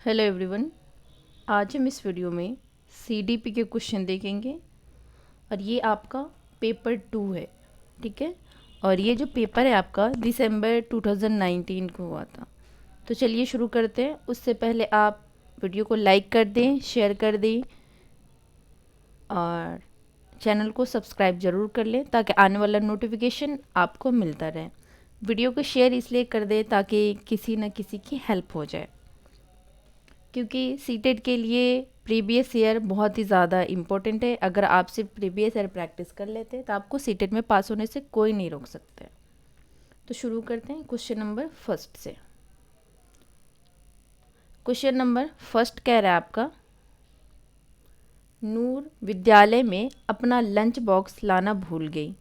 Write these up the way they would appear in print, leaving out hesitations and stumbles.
Hello everyone. आज हम इस वीडियो में सीडीपी के क्वेश्चन देखेंगे और ये आपका पेपर 2 है। ठीक है, और ये जो पेपर है आपका दिसंबर 2019 को हुआ था। तो चलिए शुरू करते हैं। उससे पहले आप वीडियो को लाइक कर दें, शेयर कर दें और चैनल को सब्सक्राइब ज़रूर कर लें ताकि आने वाला नोटिफिकेशन आपको मिलता रहे। वीडियो को शेयर इसलिए कर दें ताकि किसी न किसी की हेल्प हो जाए, क्योंकि सीटेट के लिए प्रीवियस ईयर बहुत ही ज़्यादा इम्पोर्टेंट है। अगर आप सिर्फ प्रीवियस ईयर प्रैक्टिस कर लेते हैं तो आपको सीटेट में पास होने से कोई नहीं रोक सकते। तो शुरू करते हैं क्वेश्चन नंबर फर्स्ट से। क्वेश्चन नंबर फर्स्ट कह रहा है आपका, नूर विद्यालय में अपना लंच बॉक्स लाना भूल गई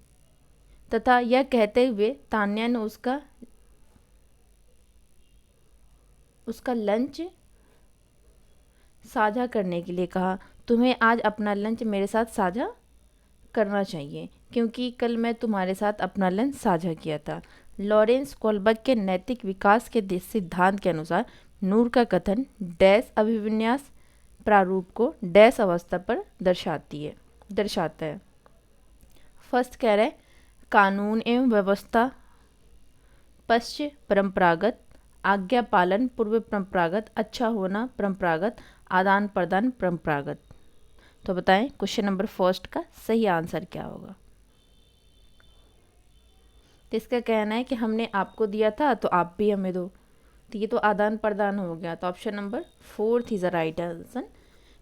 तथा यह कहते हुए तान्या ने उसका लंच साझा करने के लिए कहा। तुम्हें आज अपना लंच मेरे साथ साझा करना चाहिए क्योंकि कल मैं तुम्हारे साथ अपना लंच साझा किया था। लॉरेंस कोलबर्ग के नैतिक विकास के सिद्धांत के अनुसार नूर का कथन डैश अभिविन्यास प्रारूप को डैश अवस्था पर दर्शाता है। फर्स्ट कह रहे कानून एवं व्यवस्था पश्च परंपरागत, आज्ञा पालन पूर्व परंपरागत, अच्छा होना परंपरागत, आदान प्रदान परंपरागत। तो बताएं क्वेश्चन नंबर फर्स्ट का सही आंसर क्या होगा। तो इसका कहना है कि हमने आपको दिया था तो आप भी हमें दो, तो ये तो आदान प्रदान हो गया। तो option number fourth is the right answer.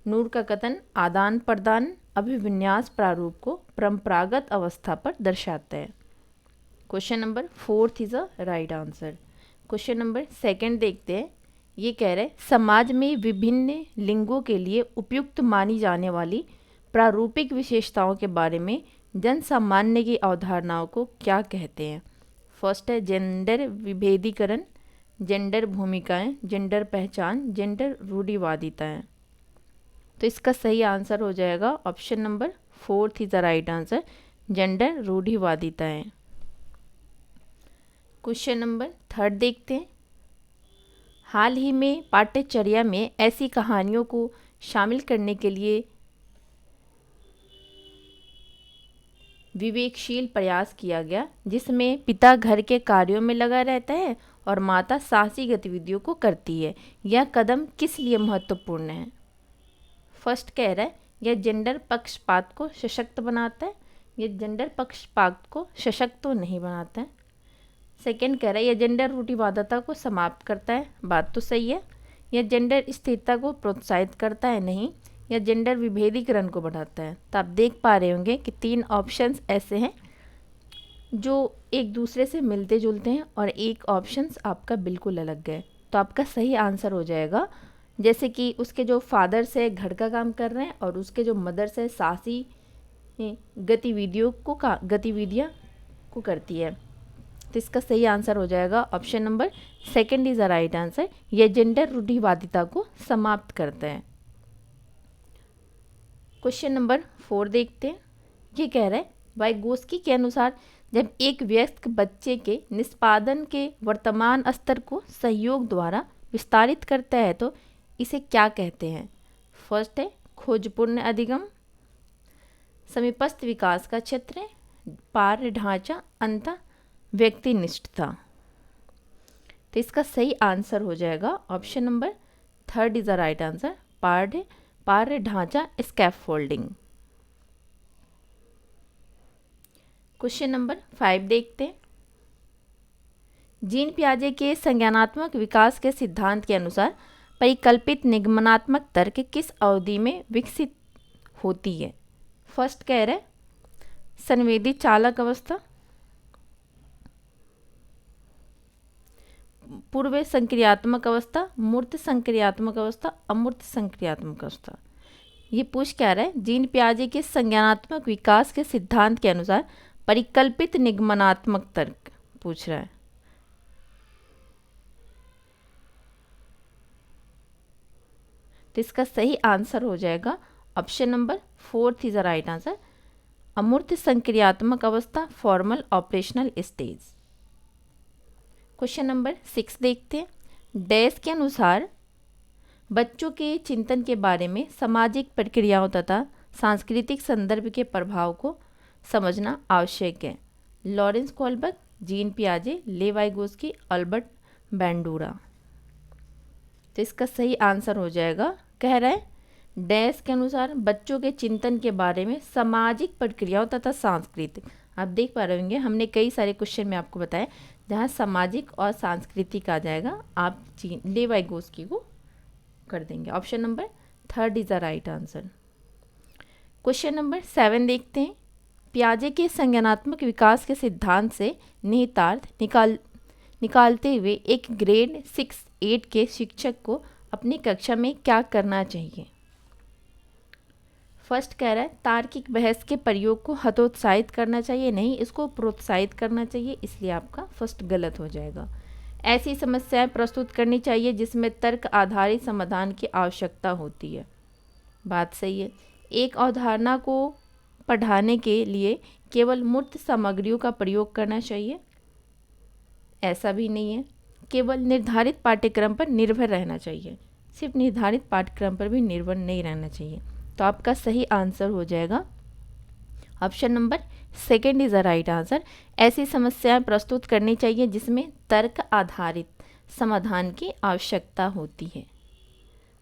Noor का कथन आदान प्रदान अभिविन्यास प्रारूप को परंपरागत अवस्था पर दर्शाता है। Question number fourth is a right answer. Question number second देखते हैं। ये कह रहे समाज में विभिन्न लिंगों के लिए उपयुक्त मानी जाने वाली प्रारूपिक विशेषताओं के बारे में जन सामान्य की अवधारणाओं को क्या कहते हैं। फर्स्ट है जेंडर विभेदीकरण, जेंडर भूमिकाएं, जेंडर पहचान, जेंडर रूढ़िवादिताएं। तो इसका सही आंसर हो जाएगा option number fourth is the right answer, gender रूढ़िवादिताएं। क्वेश्चन नंबर थर्ड देखते हैं। हाल ही में पाठ्यचर्या में ऐसी कहानियों को शामिल करने के लिए विवेकशील प्रयास किया गया जिसमें पिता घर के कार्यों में लगा रहता है और माता साहसी गतिविधियों को करती है। यह कदम किस लिए महत्वपूर्ण है। फर्स्ट कह रहा है यह जेंडर पक्षपात को सशक्त बनाता है। यह जेंडर पक्षपात को सशक्त तो नहीं बनाता है। सेकेंड कह रहा है यह जेंडर रूढ़िवादिता को समाप्त करता है। बात तो सही है। यह जेंडर स्थिरता को प्रोत्साहित करता है। नहीं। यह जेंडर विभेदीकरण को बढ़ाता है। तो आप देख पा रहे होंगे कि तीन ऑप्शंस ऐसे हैं जो एक दूसरे से मिलते जुलते हैं और एक ऑप्शंस आपका बिल्कुल अलग है। तो आपका सही आंसर हो जाएगा, जैसे कि उसके जो फादर्स है घर का काम कर रहे हैं और उसके जो मदर्स है साहसी गतिविधियाँ को करती है। तो इसका सही आंसर हो जाएगा option number second is the right answer. यह जेंडर रूढ़िवादिता को समाप्त करता है। क्वेश्चन नंबर 4 देखते हैं। ये कह रहा है वाइगोस्की के अनुसार जब एक वयस्क बच्चे के निष्पादन के वर्तमान स्तर को सहयोग द्वारा विस्तारित करता है तो इसे क्या कहते हैं। फर्स्ट है खोजपूर्ण अधिगम, समीपस्थ विकास का क्षेत्र, पार्य ढांचा, अंत व्यक्तिनिष्ठता। तो इसका सही आंसर हो जाएगा option number third is the right answer, पार्य ढांचा स्कैफोल्डिंग। क्वेश्चन नंबर 5 देखते हैं। जीन पियाजे के संज्ञानात्मक विकास के सिद्धांत के अनुसार परिकल्पित निगमनात्मक तर्क किस अवधि में विकसित होती है। फर्स्ट कह रहे संवेदी चालक अवस्था, पूर्व संक्रियात्मक अवस्था, मूर्त संक्रियात्मक अवस्था, अमूर्त संक्रियात्मक अवस्था। ये पूछ क्या रहा है जीन पियाजे के संज्ञानात्मक विकास के सिद्धांत के अनुसार परिकल्पित निगमनात्मक तर्क पूछ रहा है। तो इसका सही आंसर हो जाएगा option number fourth is the right answer, अमूर्त संक्रियात्मक अवस्था, formal operational stage. Question number 6 देखते हैं। डैश के अनुसार बच्चों के चिंतन के बारे में सामाजिक प्रक्रियाओं तथा सांस्कृतिक संदर्भ के प्रभाव को समझना आवश्यक है। लॉरेंस कोलबर्ग, जीन पियाजे, लेवाइगोस्की, अल्बर्ट बैंडूरा। तो इसका सही आंसर हो जाएगा, कह रहे हैं डैश के अनुसार बच्चों के चिंतन के बारे में सामाजिक प्रक्रियाओं तथा सांस्कृतिक। आप देख पा रहे होंगे हमने कई सारे क्वेश्चन में आपको बताया जहाँ सामाजिक और सांस्कृतिक आ जाएगा, आप लेवाइगोस्की को कर देंगे। Option number 3 is the right answer. Question number 7 देखते हैं। पियाजे के संज्ञानात्मक विकास के सिद्धांत से निहितार्थ निकालते हुए एक ग्रेड 6-8 के शिक्षक को अपनी कक्षा में क्या करना चाहिए। फर्स्ट कह रहा है तार्किक बहस के प्रयोग को हतोत्साहित करना चाहिए, नहीं इसको प्रोत्साहित करना चाहिए, इसलिए आपका फर्स्ट गलत हो जाएगा। ऐसी समस्याएं प्रस्तुत करनी चाहिए जिसमें तर्क आधारित समाधान की आवश्यकता होती है, बात सही है। एक अवधारणा को पढ़ाने के लिए केवल मूर्त सामग्रियों का प्रयोग करना चाहिए, ऐसा भी नहीं है। केवल निर्धारित पाठ्यक्रम पर निर्भर रहना चाहिए, सिर्फ निर्धारित पाठ्यक्रम पर भी निर्भर नहीं रहना चाहिए। तो आपका सही आंसर हो जाएगा option number 2 is the right answer. ऐसी समस्याएं प्रस्तुत करनी चाहिए जिसमें तर्क आधारित समाधान की आवश्यकता होती है।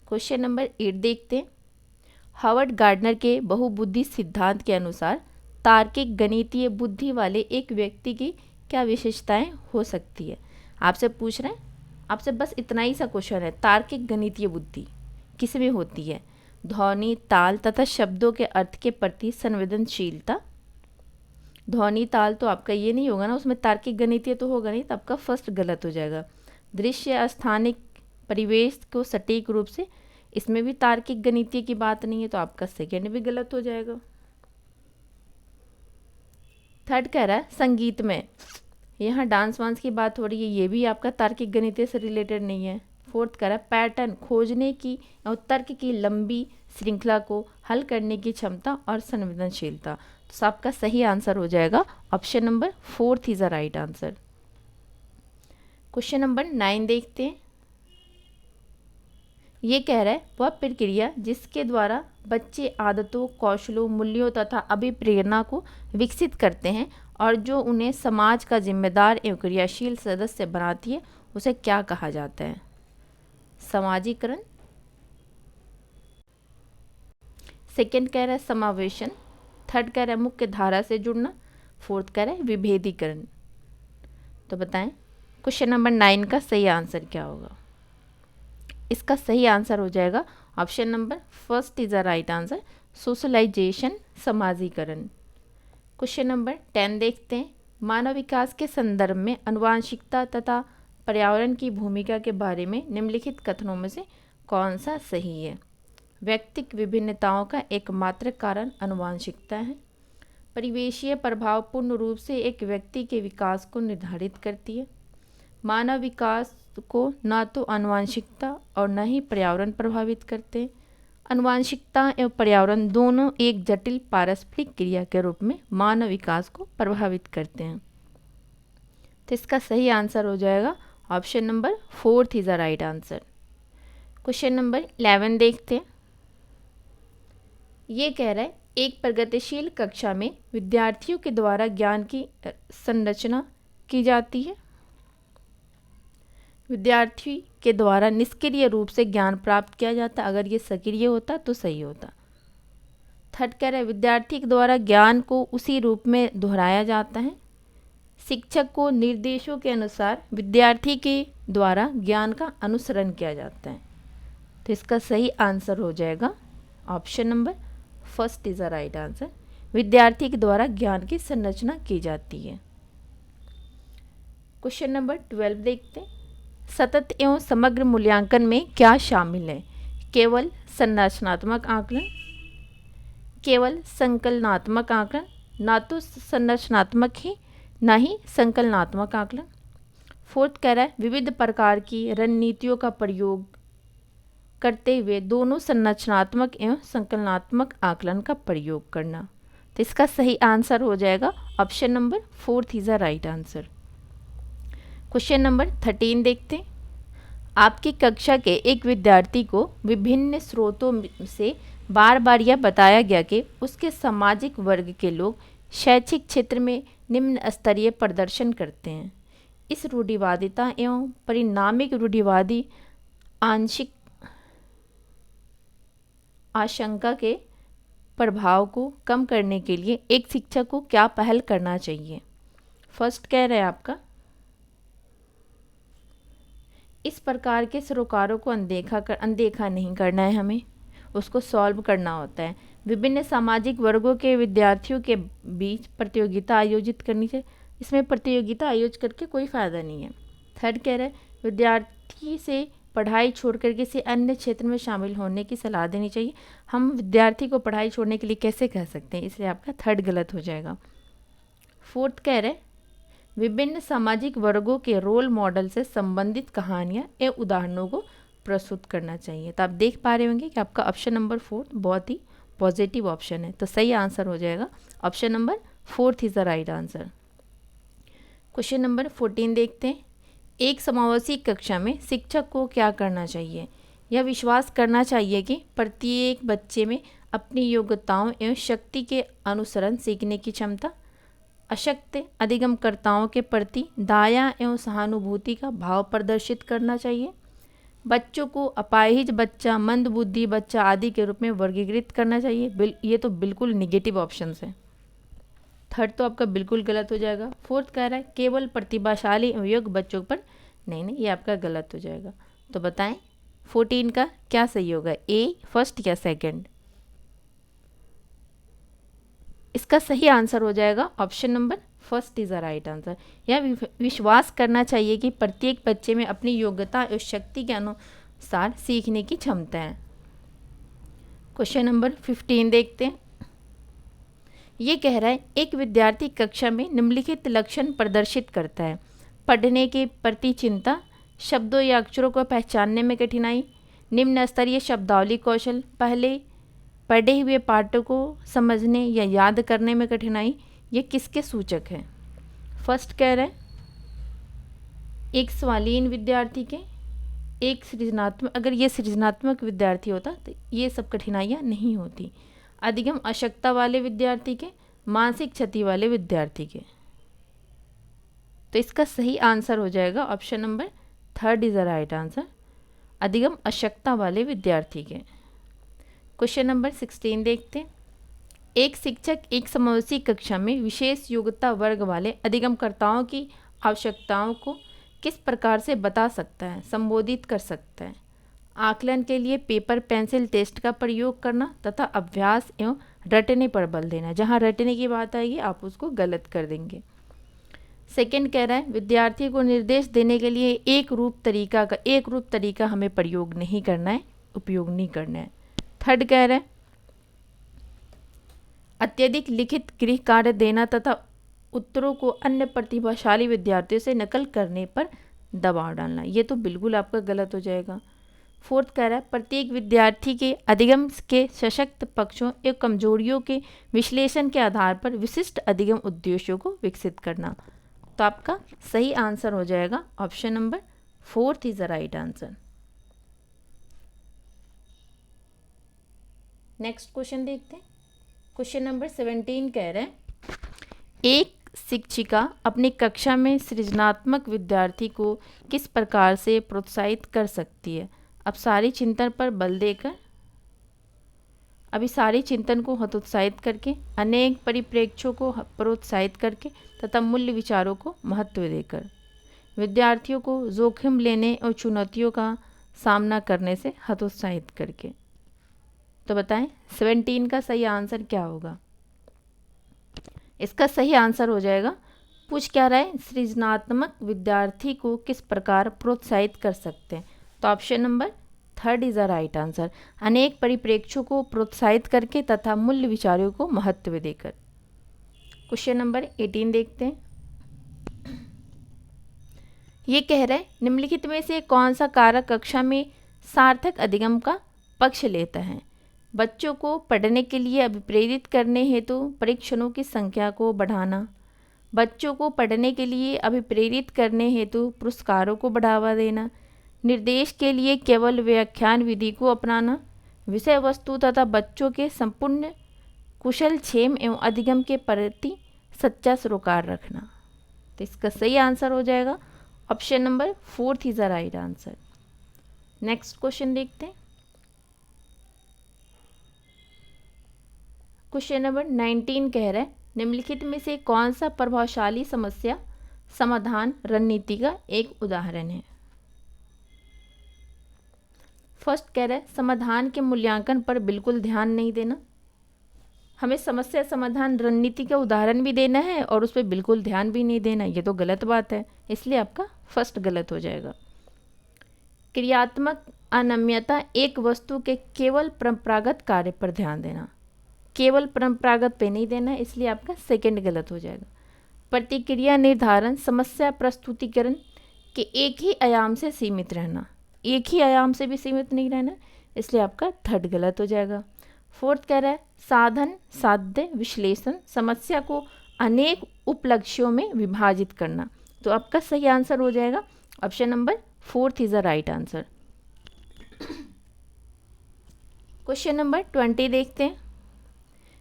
क्वेश्चन नंबर 8 देखते हैं। हावर्ड गार्डनर के बहुबुद्धि सिद्धांत के अनुसार तार्किक गणितीय बुद्धि वाले एक व्यक्ति की क्या विशेषताएं हो सकती है। आपसे पूछ रहे हैं, आपसे बस इतना ही सा क्वेश्चन है, तार्किक गणितीय बुद्धि किसमें होती है। ध्वनि, ताल तथा शब्दों के अर्थ के प्रति संवेदनशीलता। ध्वनि ताल तो आपका ये नहीं होगा ना, उसमें तार्किक गणितीय तो होगा नहीं, तो आपका फर्स्ट गलत हो जाएगा। दृश्य स्थानिक परिवेश को सटीक रूप से, इसमें भी तार्किक गणितीय की बात नहीं है, तो आपका सेकंड भी गलत हो जाएगा। थर्ड कह रहा है संगीत में, यहाँ डांस वांस की बात हो रही है, ये भी आपका तार्किक गणितीय से रिलेटेड नहीं है। फोर्थ कह रहा है पैटर्न खोजने की और तर्क की लंबी श्रृंखला को हल करने की क्षमता और संवेदनशीलता। तो आपका सही आंसर हो जाएगा option number 4 is the right answer. Question number 9 देखते हैं। ये कह रहा है वह प्रक्रिया जिसके द्वारा बच्चे आदतों, कौशलों, मूल्यों तथा अभिप्रेरणा को विकसित करते हैं और जो उन्हें समाज का जिम्मेदार एवं क्रियाशील सदस्य बनाती है, उसे क्या कहा जाता है। समाजीकरण। सेकंड कह रहा है समावेशन। थर्ड कह रहा है मुख्य धारा से जुड़ना। फोर्थ कह रहा है विभेदीकरण। तो बताएं क्वेश्चन नंबर 9 का सही आंसर क्या होगा। इसका सही आंसर हो जाएगा option number 1 is the right answer, socialization, समाजीकरण। क्वेश्चन नंबर 10 देखते हैं। मानव विकास के संदर्भ में आनुवांशिकता तथा पर्यावरण की भूमिका के बारे में निम्नलिखित कथनों में से कौन सा सही है। व्यक्तिक विभिन्नताओं का एकमात्र कारण आनुवांशिकता है। परिवेशीय प्रभाव पूर्ण रूप से एक व्यक्ति के विकास को निर्धारित करती है। मानव विकास को न तो आनुवांशिकता और न ही पर्यावरण प्रभावित करते हैं। आनुवांशिकता एवं पर्यावरण दोनों एक जटिल पारस्परिक क्रिया के रूप में मानव विकास को प्रभावित करते हैं। तो इसका सही आंसर हो जाएगा option number 4 is the right answer. Question number 11 देखते हैं। ये कह रहा है एक प्रगतिशील कक्षा में विद्यार्थियों के द्वारा ज्ञान की संरचना की जाती है। विद्यार्थी के द्वारा निष्क्रिय रूप से ज्ञान प्राप्त किया जाता, अगर ये सक्रिय होता तो सही होता। थर्ड कह रहा है विद्यार्थी के द्वारा ज्ञान को उसी रूप में दोहराया जाता है। शिक्षक को निर्देशों के अनुसार विद्यार्थी के द्वारा ज्ञान का अनुसरण किया जाता है। तो इसका सही आंसर हो जाएगा option number 1 is the right answer, विद्यार्थी के द्वारा ज्ञान की संरचना की जाती है। क्वेश्चन नंबर 12 देखते हैं। सतत एवं समग्र मूल्यांकन में क्या शामिल है। केवल संरचनात्मक आकलन, केवल संकलनात्मक आकलन, ना तो संरचनात्मक ही ना ही संकलनात्मक आकलन। फोर्थ कह रहा है विविध प्रकार की रणनीतियों का प्रयोग करते हुए दोनों संरचनात्मक एवं संकलनात्मक आकलन का प्रयोग करना। तो इसका सही आंसर हो जाएगा option number 4 is the right answer. Question number 13 देखते हैं। आपकी कक्षा के एक विद्यार्थी को विभिन्न स्रोतों से बार बार यह बताया गया कि उसके सामाजिक वर्ग के लोग शैक्षिक क्षेत्र में निम्न स्तरीय प्रदर्शन करते हैं। इस रूढ़िवादिता एवं परिणामिक रूढ़िवादी आंशिक आशंका के प्रभाव को कम करने के लिए एक शिक्षक को क्या पहल करना चाहिए। फर्स्ट कह रहे हैं आपका, इस प्रकार के सरोकारों को अनदेखा नहीं करना है, हमें उसको सॉल्व करना होता है। विभिन्न सामाजिक वर्गों के विद्यार्थियों के बीच प्रतियोगिता आयोजित करनी चाहिए। इसमें प्रतियोगिता आयोजित करके कोई फ़ायदा नहीं है। थर्ड कह रहे हैं विद्यार्थी से पढ़ाई छोड़कर किसी अन्य क्षेत्र में शामिल होने की सलाह देनी चाहिए। हम विद्यार्थी को पढ़ाई छोड़ने के लिए कैसे कह सकते हैं, इसलिए आपका थर्ड गलत हो जाएगा। फोर्थ कह रहे हैं विभिन्न सामाजिक वर्गों के रोल मॉडल से संबंधित कहानियाँ एवं उदाहरणों को प्रस्तुत करना चाहिए। तो आप देख पा रहे होंगे कि आपका ऑप्शन नंबर 4 बहुत ही पॉजिटिव ऑप्शन है, तो सही आंसर हो जाएगा option number 4 is the right answer. Question number 14 देखते हैं। एक समावेशी कक्षा में शिक्षक को क्या करना चाहिए। यह विश्वास करना चाहिए कि प्रत्येक बच्चे में अपनी योग्यताओं एवं शक्ति के अनुसरण सीखने की क्षमता, अशक्त अधिगमकर्ताओं के प्रति दया एवं सहानुभूति का भाव प्रदर्शित करना चाहिए। बच्चों को अपाहिज बच्चा, मंदबुद्धि बच्चा आदि के रूप में वर्गीकृत करना चाहिए। ये तो बिल्कुल निगेटिव ऑप्शंस हैं। थर्ड तो आपका बिल्कुल गलत हो जाएगा। फोर्थ कह रहा है केवल प्रतिभाशाली एवं योग्य बच्चों पर, नहीं, ये आपका गलत हो जाएगा। तो बताएं 14 का क्या सही होगा, ए फर्स्ट या सेकंड। इसका सही आंसर हो जाएगा option number first is the right answer. यह विश्वास करना चाहिए कि प्रत्येक बच्चे में अपनी योग्यता और शक्ति के अनुसार सीखने की क्षमता है। क्वेश्चन नंबर 15 देखते हैं। ये कह रहा है एक विद्यार्थी कक्षा में निम्नलिखित लक्षण प्रदर्शित करता है। पढ़ने के प्रति चिंता, शब्दों या अक्षरों को पहचानने में कठिनाई, निम्न स्तरीय शब्दावली कौशल, पहले पढ़े हुए पाठों को समझने या याद करने में कठिनाई। ये किसके सूचक हैं। फर्स्ट कह रहे हैं एक सवालीन विद्यार्थी के, एक सृजनात्मक, अगर ये सृजनात्मक विद्यार्थी होता तो ये सब कठिनाइयाँ नहीं होती। अधिगम अशक्तता वाले विद्यार्थी के, मानसिक क्षति वाले विद्यार्थी के। तो इसका सही आंसर हो जाएगा option number third is the right answer, अधिगम अशक्तता वाले विद्यार्थी के। क्वेश्चन नंबर 16 देखते हैं। एक शिक्षक एक समावेशी कक्षा में विशेष योग्यता वर्ग वाले अधिगमकर्ताओं की आवश्यकताओं को किस प्रकार से बता सकता है, संबोधित कर सकता है। आकलन के लिए पेपर पेंसिल टेस्ट का प्रयोग करना तथा अभ्यास एवं रटने पर बल देना। जहाँ रटने की बात आएगी आप उसको गलत कर देंगे। सेकंड कह रहा है विद्यार्थी को निर्देश देने के लिए एक रूप तरीका हमें प्रयोग नहीं करना है, उपयोग नहीं करना है। थर्ड कह रहा है अत्यधिक लिखित गृह कार्य देना तथा उत्तरों को अन्य प्रतिभाशाली विद्यार्थियों से नकल करने पर दबाव डालना। ये तो बिल्कुल आपका गलत हो जाएगा। फोर्थ कह रहा है प्रत्येक विद्यार्थी के अधिगम के सशक्त पक्षों एवं कमजोरियों के विश्लेषण के आधार पर विशिष्ट अधिगम उद्देश्यों को विकसित करना। तो आपका सही आंसर हो जाएगा option number 4 is the right answer. Next question देखते हैं। क्वेश्चन नंबर 17 कह रहे हैं एक शिक्षिका अपनी कक्षा में सृजनात्मक विद्यार्थी को किस प्रकार से प्रोत्साहित कर सकती है। अब सारी चिंतन पर बल देकर, सारी चिंतन को हतोत्साहित करके, अनेक परिप्रेक्ष्यों को प्रोत्साहित करके तथा मूल्य विचारों को महत्व देकर, विद्यार्थियों को जोखिम लेने और चुनौतियों का सामना करने से हतोत्साहित करके। तो बताएं 17 का सही आंसर क्या होगा। इसका सही आंसर हो जाएगा, पूछ क्या रहा है, सृजनात्मक विद्यार्थी को किस प्रकार प्रोत्साहित कर सकते हैं। तो option number 3 is the right answer, अनेक परिप्रेक्ष्यों को प्रोत्साहित करके तथा मूल्य विचारों को महत्व देकर। क्वेश्चन नंबर 18 देखते हैं। ये कह रहा है निम्नलिखित में से कौन सा कारक कक्षा में सार्थक अधिगम का पक्ष लेता है। बच्चों को पढ़ने के लिए अभिप्रेरित करने हेतु परीक्षणों की संख्या को बढ़ाना, बच्चों को पढ़ने के लिए अभिप्रेरित करने हेतु पुरस्कारों को बढ़ावा देना, निर्देश के लिए केवल व्याख्यान विधि को अपनाना, विषय वस्तु तथा बच्चों के संपूर्ण कुशल क्षेम एवं अधिगम के प्रति सच्चा सरोकार रखना। तो इसका सही आंसर हो जाएगा option number 4 is the right answer. Next question देखते हैं। क्वेश्चन नंबर 19 कह रहा है निम्नलिखित में से कौन सा प्रभावशाली समस्या समाधान रणनीति का एक उदाहरण है। फर्स्ट कह रहा है समाधान के मूल्यांकन पर बिल्कुल ध्यान नहीं देना। हमें समस्या समाधान रणनीति का उदाहरण भी देना है और उस पर बिल्कुल ध्यान भी नहीं देना, ये तो गलत बात है, इसलिए आपका फर्स्ट गलत हो जाएगा। क्रियात्मक अनम्यता एक वस्तु के केवल परंपरागत कार्य पर ध्यान देना, केवल परंपरागत पे नहीं देना, इसलिए आपका सेकंड गलत हो जाएगा। प्रतिक्रिया निर्धारण समस्या प्रस्तुतिकरण के एक ही आयाम से सीमित रहना, एक ही आयाम से भी सीमित नहीं रहना, इसलिए आपका थर्ड गलत हो जाएगा। फोर्थ कह रहा है साधन साध्य विश्लेषण समस्या को अनेक उपलक्ष्यों में विभाजित करना, तो आपका सही आंसर हो जाएगा option number 4 is the right answer. Question number 20 देखते हैं।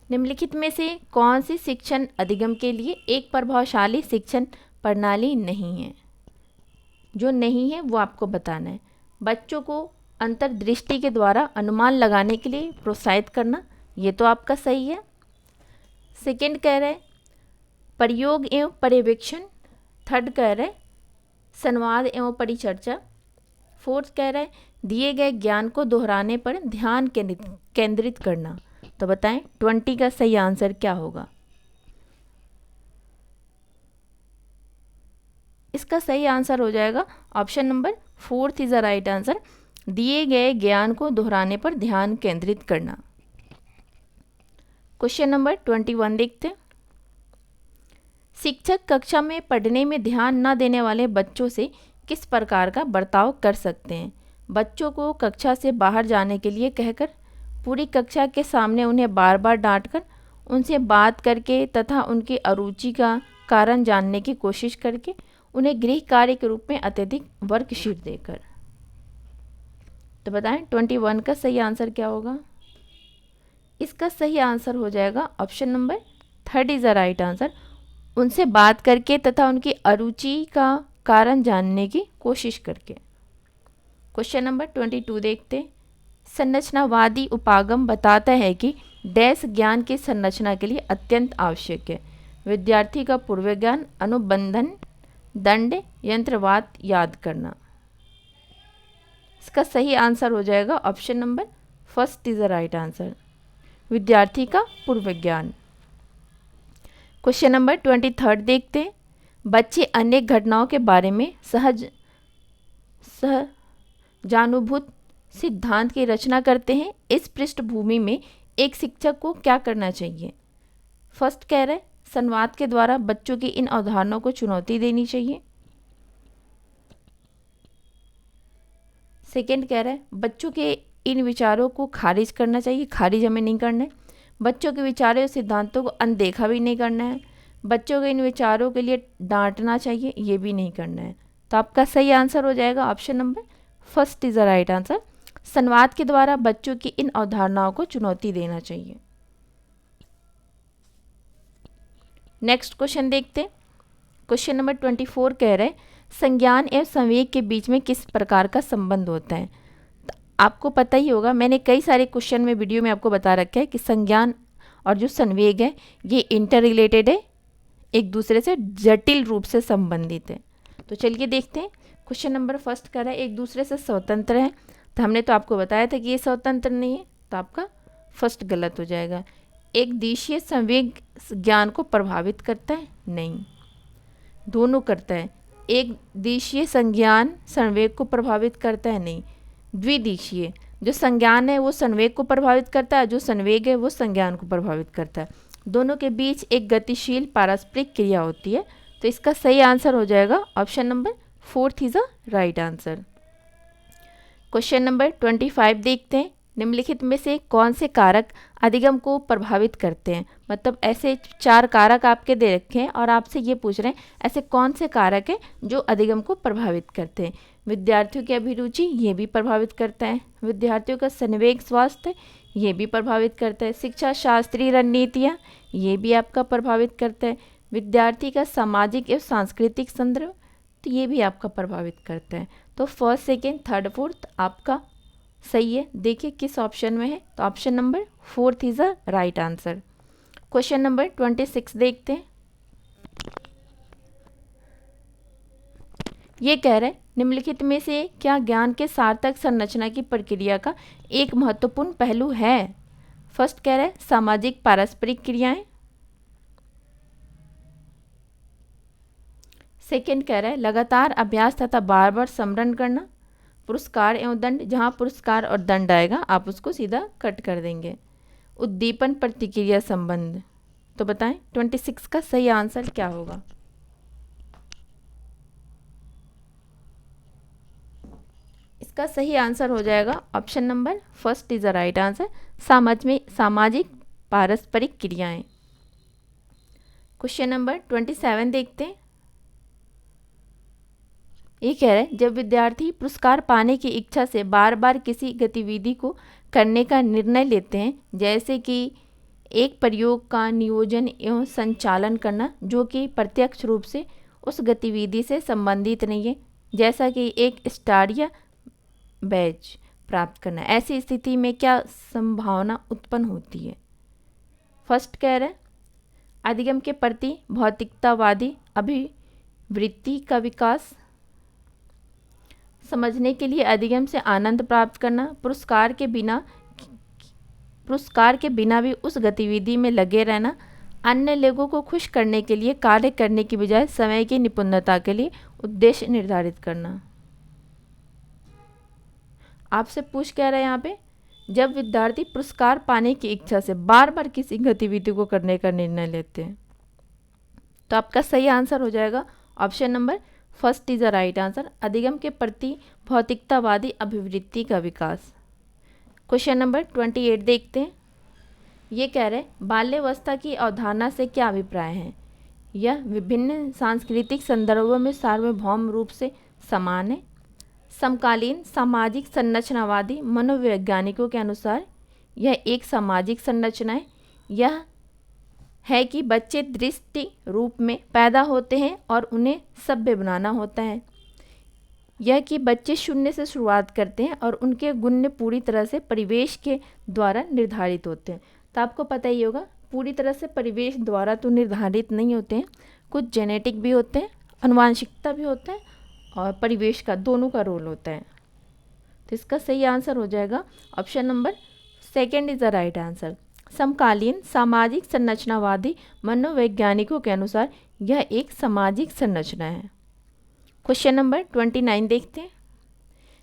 निम्नलिखित में से कौन सी शिक्षण अधिगम के लिए एक प्रभावशाली शिक्षण प्रणाली नहीं है। जो नहीं है वो आपको बताना है। बच्चों को अंतर्दृष्टि के द्वारा अनुमान लगाने के लिए प्रोत्साहित करना, ये तो आपका सही है। सेकंड कह रहे हैं प्रयोग एवं पर्यवेक्षण। थर्ड कह रहे हैं संवाद एवं परिचर्चा। फोर्थ कह रहे हैं दिए गए ज्ञान को दोहराने पर ध्यान केंद्रित करना। तो बताएं 20 का सही आंसर क्या होगा। इसका सही आंसर हो जाएगा option number 4 is the right answer, दिए गए ज्ञान को दोहराने पर ध्यान केंद्रित करना। क्वेश्चन नंबर 21 देखते हैं। शिक्षक कक्षा में पढ़ने में ध्यान न देने वाले बच्चों से किस प्रकार का बर्ताव कर सकते हैं। बच्चों को कक्षा से बाहर जाने के लिए कहकर, पूरी कक्षा के सामने उन्हें बार बार डांटकर, उनसे बात करके तथा उनकी अरुचि का कारण जानने की कोशिश करके, उन्हें गृह कार्य के रूप में अत्यधिक वर्कशीट देकर। तो बताएं 21 का सही आंसर क्या होगा। इसका सही आंसर हो जाएगा option number 3 is the right answer, उनसे बात करके तथा उनकी अरुचि का कारण जानने की कोशिश करके। क्वेश्चन नंबर 22 देखते हैं। संरचनावादी उपागम बताता है कि डैश ज्ञान की संरचना के लिए अत्यंत आवश्यक है। विद्यार्थी का पूर्व ज्ञान, अनुबंधन, दंड, यंत्रवाद याद करना। इसका सही आंसर हो जाएगा option number 1 is the right answer, विद्यार्थी का पूर्व ज्ञान। क्वेश्चन नंबर 23 देखते हैं। बच्चे अनेक घटनाओं के बारे में सहजानुभूत सिद्धांत की रचना करते हैं। इस पृष्ठभूमि में एक शिक्षक को क्या करना चाहिए। फर्स्ट कह रहे हैं संवाद के द्वारा बच्चों की इन अवधारणाओं को चुनौती देनी चाहिए। सेकंड कह रहा है बच्चों के इन विचारों को खारिज करना चाहिए, खारिज हमें नहीं करना है। बच्चों के विचारों और सिद्धांतों को अनदेखा भी नहीं करना है। बच्चों के इन विचारों के लिए डांटना चाहिए, ये भी नहीं करना है। तो आपका सही आंसर हो जाएगा option number 1 is the right answer, संवाद के द्वारा बच्चों की इन अवधारणाओं को चुनौती देना चाहिए। नेक्स्ट क्वेश्चन देखते हैं। क्वेश्चन नंबर 24 कह रहे हैं संज्ञान एवं संवेग के बीच में किस प्रकार का संबंध होता है। तो आपको पता ही होगा, मैंने कई सारे क्वेश्चन में वीडियो में आपको बता रखा है कि संज्ञान और जो संवेग है ये इंटर रिलेटेड है, एक दूसरे से जटिल रूप से संबंधित है। तो चलिए देखते हैं। क्वेश्चन नंबर 1 कह रहा है एक दूसरे से स्वतंत्र है। तो हमने तो आपको बताया था कि ये स्वतंत्र नहीं है, तो आपका फर्स्ट गलत हो जाएगा। एक दिशीय संवेग ज्ञान को प्रभावित करता है, नहीं, दोनों करता है। एक दिशीय संज्ञान संवेग को प्रभावित करता है, नहीं। द्विदिशीय जो संज्ञान है वो संवेग को प्रभावित करता है, जो संवेग है वो संज्ञान को प्रभावित करता है। दोनों के बीच एक गतिशील पारस्परिक क्रिया होती है। तो इसका सही आंसर हो जाएगा option number 4 is the right answer. Question number 25 देखते हैं। निम्नलिखित में से कौन से कारक अधिगम को प्रभावित करते हैं। मतलब ऐसे 4 कारक आपके दे रखे हैं और आपसे ये पूछ रहे हैं ऐसे कौन से कारक हैं जो अधिगम को प्रभावित करते हैं। विद्यार्थियों की अभिरुचि ये भी प्रभावित करता है, विद्यार्थियों का संवेग स्वास्थ्य ये भी प्रभावित करता है, शिक्षा शास्त्रीय रणनीतियाँ ये भी आपका प्रभावित करता है, विद्यार्थी का सामाजिक एवं सांस्कृतिक संदर्भ तो ये भी आपका प्रभावित करता है। तो फर्स्ट, सेकेंड, थर्ड, फोर्थ आपका सही है। देखिए किस ऑप्शन में है, तो option number 4 is the right answer. Question number 26 देखते हैं। ये कह रहे हैं निम्नलिखित में से क्या ज्ञान के सार्थक संरचना की प्रक्रिया का एक महत्वपूर्ण पहलू है। फर्स्ट कह रहे हैं सामाजिक पारस्परिक क्रियाएं, सेकेंड कह रहा है लगातार अभ्यास तथा बार बार स्मरण करना, पुरस्कार एवं दंड, जहाँ पुरस्कार और दंड आएगा आप उसको सीधा कट कर देंगे, उद्दीपन प्रतिक्रिया संबंध। तो बताएं 26 का सही आंसर क्या होगा। इसका सही आंसर हो जाएगा option number first is the right answer, सामाजिक पारस्परिक क्रियाएं। क्वेश्चन नंबर 27 देखते हैं। ये कह रहे हैं जब विद्यार्थी पुरस्कार पाने की इच्छा से बार बार किसी गतिविधि को करने का निर्णय लेते हैं, जैसे कि एक प्रयोग का नियोजन एवं संचालन करना जो कि प्रत्यक्ष रूप से उस गतिविधि से संबंधित नहीं है, जैसा कि एक स्टार या बैच प्राप्त करना, ऐसी स्थिति में क्या संभावना उत्पन्न होती है। फर्स्ट कह रहे हैं अधिगम के प्रति भौतिकतावादी अभिवृत्ति का विकास, समझने के लिए अधिगम से आनंद प्राप्त करना, पुरस्कार के बिना भी उस गतिविधि में लगे रहना, अन्य लोगों को खुश करने के लिए कार्य करने की बजाय समय की निपुणता के लिए उद्देश्य निर्धारित करना। आपसे पूछ क्या रहा है यहाँ पे, जब विद्यार्थी पुरस्कार पाने की इच्छा से बार बार किसी गतिविधि को करने का निर्णय लेते हैं, तो आपका सही आंसर हो जाएगा option number first is the right answer, अधिगम के प्रति भौतिकतावादी अभिवृत्ति का विकास। क्वेश्चन नंबर 28 देखते हैं। ये कह रहे हैं बाल्यावस्था की अवधारणा से क्या अभिप्राय है। यह विभिन्न सांस्कृतिक संदर्भों में सार्वभौम रूप से समान है। समकालीन सामाजिक संरचनावादी मनोवैज्ञानिकों के अनुसार यह एक सामाजिक संरचना है। यह है कि बच्चे दृष्टि रूप में पैदा होते हैं और उन्हें सभ्य बनाना होता है। यह कि बच्चे शून्य से शुरुआत करते हैं और उनके गुण पूरी तरह से परिवेश के द्वारा निर्धारित होते हैं। तो आपको पता ही होगा पूरी तरह से परिवेश द्वारा तो निर्धारित नहीं होते हैं, कुछ जेनेटिक भी होते हैं, आनुवांशिकता भी होता है और परिवेश का दोनों का रोल होता है। तो इसका सही आंसर हो जाएगा option number second is the right answer. समकालीन सामाजिक संरचनावादी मनोवैज्ञानिकों के अनुसार यह एक सामाजिक संरचना है। क्वेश्चन नंबर 29 देखते हैं।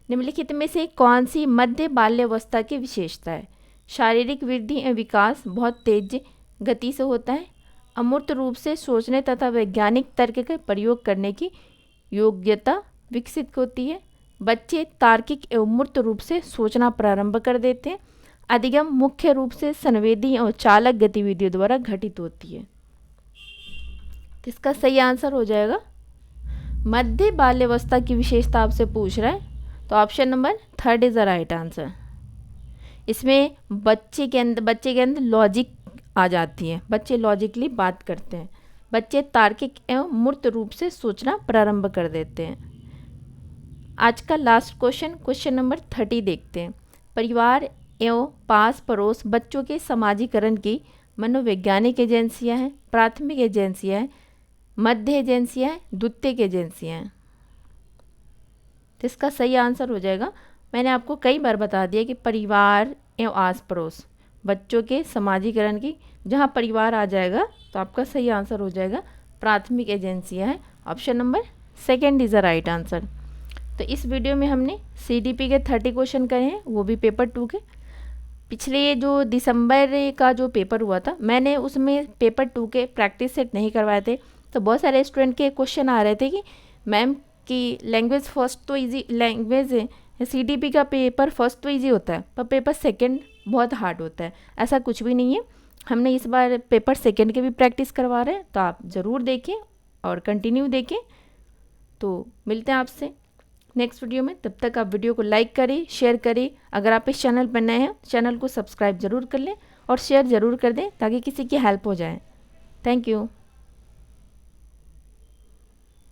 निम्नलिखित में से कौन सी मध्य बाल्यावस्था की विशेषता है। शारीरिक वृद्धि एवं विकास बहुत तेज गति से होता है। अमूर्त रूप से सोचने तथा वैज्ञानिक तर्क का प्रयोग करने की योग्यता विकसित होती है। बच्चे तार्किक एवं मूर्त रूप से सोचना प्रारंभ कर देते हैं। अधिगम मुख्य रूप से संवेदी और चालक गतिविधियों द्वारा घटित होती है। इसका सही आंसर हो जाएगा मध्य बाल्यावस्था की विशेषता आपसे पूछ रहा है, तो option number third is the right answer. इसमें बच्चे के अंदर लॉजिक आ जाती है, बच्चे लॉजिकली बात करते हैं, बच्चे तार्किक एवं मूर्त रूप से सोचना प्रारंभ कर देते हैं। आज का लास्ट क्वेश्चन नंबर 30 देखते हैं। परिवार एवं पास पड़ोस बच्चों के समाजीकरण की मनोवैज्ञानिक एजेंसियां हैं, प्राथमिक एजेंसियां हैं, मध्य एजेंसियां हैं, द्वितीयक एजेंसियां हैं। तो इसका सही आंसर हो जाएगा, मैंने आपको कई बार बता दिया कि परिवार एवं आस पड़ोस बच्चों के समाजीकरण की, जहाँ परिवार आ जाएगा तो आपका सही आंसर हो जाएगा प्राथमिक एजेंसियां हैं, option number second is the right answer. तो इस वीडियो में हमने CDP के 30 क्वेश्चन करे हैं, वो भी पेपर 2 के। पिछले जो दिसंबर का जो पेपर हुआ था मैंने उसमें पेपर 2 के प्रैक्टिस सेट नहीं करवाए थे, तो बहुत सारे स्टूडेंट के क्वेश्चन आ रहे थे कि मैम की लैंग्वेज फर्स्ट तो इजी लैंग्वेज सीटीपी का पेपर फर्स्ट तो ईजी होता है पर पेपर सेकंड बहुत हार्ड होता है, ऐसा कुछ भी नहीं है। हमने इस बार पेपर सेकंड के भी प्रैक्टिस करवा रहे हैं, तो आप ज़रूर देखें और कंटिन्यू देखें। तो मिलते हैं आपसे नेक्स्ट वीडियो में, तब तक आप वीडियो को लाइक करें, शेयर करें। अगर आप इस चैनल पर नए हैं चैनल को सब्सक्राइब ज़रूर कर लें और शेयर ज़रूर कर दें ताकि किसी की हेल्प हो जाए। Thank you.